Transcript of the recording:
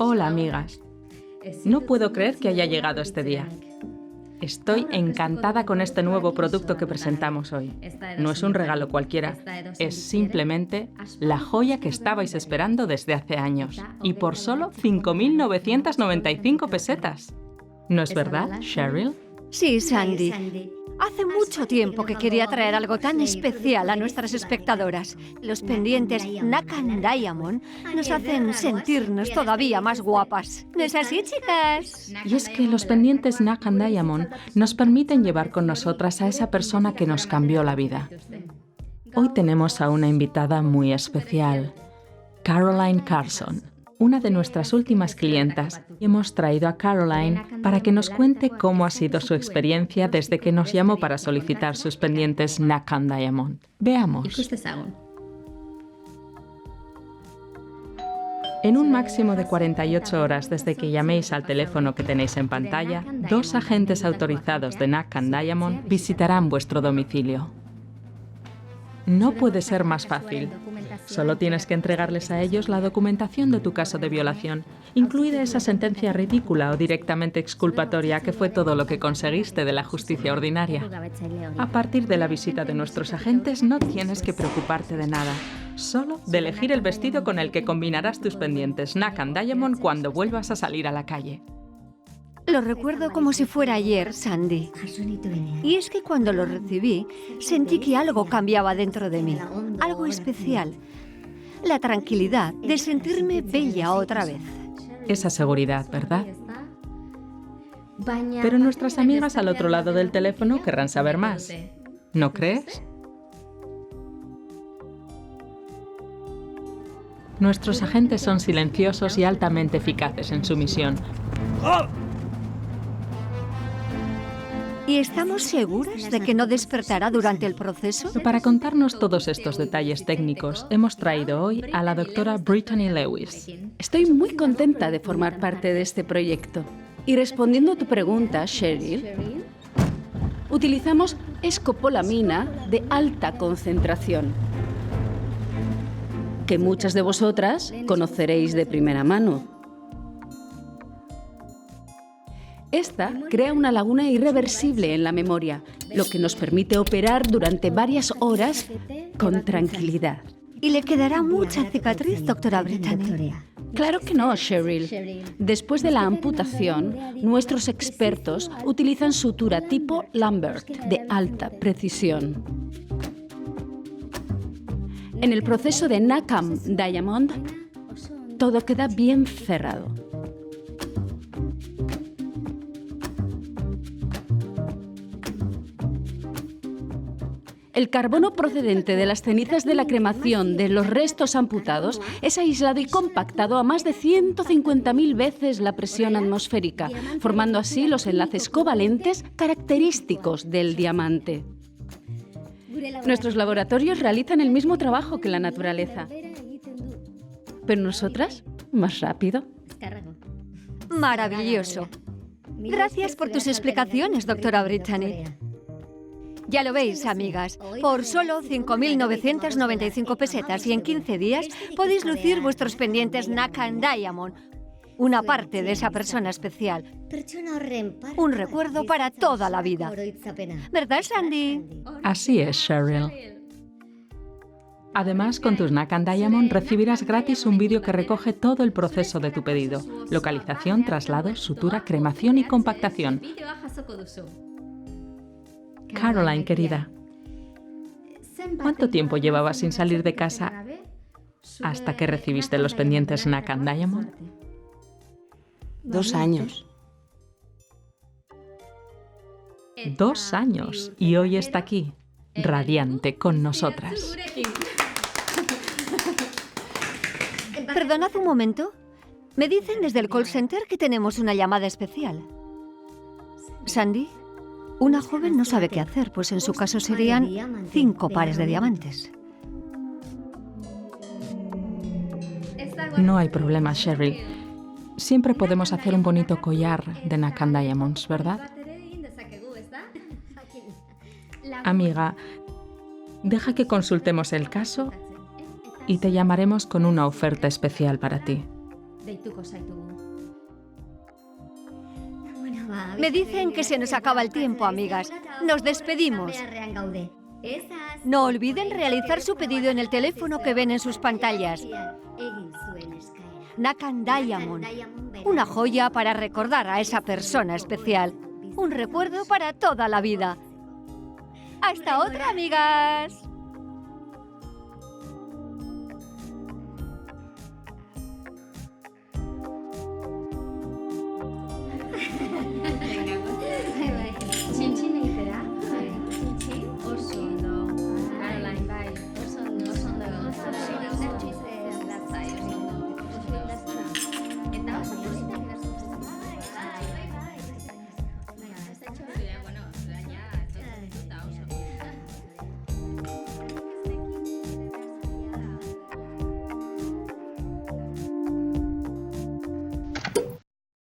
Hola, amigas. No puedo creer que haya llegado este día. Estoy encantada con este nuevo producto que presentamos hoy. No es un regalo cualquiera, es simplemente la joya que estabais esperando desde hace años. Y por solo 5.995 pesetas. ¿No es verdad, Cheryl? Sí, Sandy. Hace mucho tiempo que quería traer algo tan especial a nuestras espectadoras. Los pendientes Nakan Diamond nos hacen sentirnos todavía más guapas. ¿No es así, chicas? Y es que los pendientes Nakan Diamond nos permiten llevar con nosotras a esa persona que nos cambió la vida. Hoy tenemos a una invitada muy especial, Caroline Carson, una de nuestras últimas clientas, y hemos traído a Caroline para que nos cuente cómo ha sido su experiencia desde que nos llamó para solicitar sus pendientes Nakan Diamond. Veamos. En un máximo de 48 horas desde que llaméis al teléfono que tenéis en pantalla, 2 agentes autorizados de Nakan Diamond visitarán vuestro domicilio. No puede ser más fácil. Solo tienes que entregarles a ellos la documentación de tu caso de violación, incluida esa sentencia ridícula o directamente exculpatoria que fue todo lo que conseguiste de la justicia ordinaria. A partir de la visita de nuestros agentes no tienes que preocuparte de nada, solo de elegir el vestido con el que combinarás tus pendientes Nakan Diamond cuando vuelvas a salir a la calle. Lo recuerdo como si fuera ayer, Sandy. Y es que cuando lo recibí, sentí que algo cambiaba dentro de mí, algo especial. La tranquilidad de sentirme bella otra vez. Esa seguridad, ¿verdad? Pero nuestras amigas al otro lado del teléfono querrán saber más. ¿No crees? Nuestros agentes son silenciosos y altamente eficaces en su misión. ¿Y estamos seguras de que no despertará durante el proceso? Para contarnos todos estos detalles técnicos, hemos traído hoy a la doctora Brittany Lewis. Estoy muy contenta de formar parte de este proyecto. Y respondiendo a tu pregunta, Cheryl, utilizamos escopolamina de alta concentración, que muchas de vosotras conoceréis de primera mano. Esta crea una laguna irreversible en la memoria, lo que nos permite operar durante varias horas con tranquilidad. ¿Y le quedará mucha cicatriz, doctora Brittany? Claro que no, Cheryl. Después de la amputación, nuestros expertos utilizan sutura tipo Lambert de alta precisión. En el proceso de Nakan Diamond, todo queda bien cerrado. El carbono procedente de las cenizas de la cremación de los restos amputados es aislado y compactado a más de 150.000 veces la presión atmosférica, formando así los enlaces covalentes característicos del diamante. Nuestros laboratorios realizan el mismo trabajo que la naturaleza, pero nosotras, más rápido. Maravilloso. Gracias por tus explicaciones, doctora Brittany. Ya lo veis, amigas, por solo 5.995 pesetas y en 15 días podéis lucir vuestros pendientes Nakan Diamond, una parte de esa persona especial. Un recuerdo para toda la vida. ¿Verdad, Sandy? Así es, Cheryl. Además, con tus Nakan Diamond recibirás gratis un vídeo que recoge todo el proceso de tu pedido: localización, traslado, sutura, cremación y compactación. Caroline, querida, ¿cuánto tiempo llevabas sin salir de casa hasta que recibiste los pendientes Nakan Diamond? 2 años. 2 años, y hoy está aquí, radiante, con nosotras. Perdonad un momento. Me dicen desde el call center que tenemos una llamada especial. Sandy, una joven no sabe qué hacer, pues en su caso serían 5 pares de diamantes. No hay problema, Cheryl. Siempre podemos hacer un bonito collar de Nakan Diamonds, ¿verdad? Amiga, deja que consultemos el caso y te llamaremos con una oferta especial para ti. Me dicen que se nos acaba el tiempo, amigas. Nos despedimos. No olviden realizar su pedido en el teléfono que ven en sus pantallas. Nakan Diamond, una joya para recordar a esa persona especial. Un recuerdo para toda la vida. ¡Hasta otra, amigas!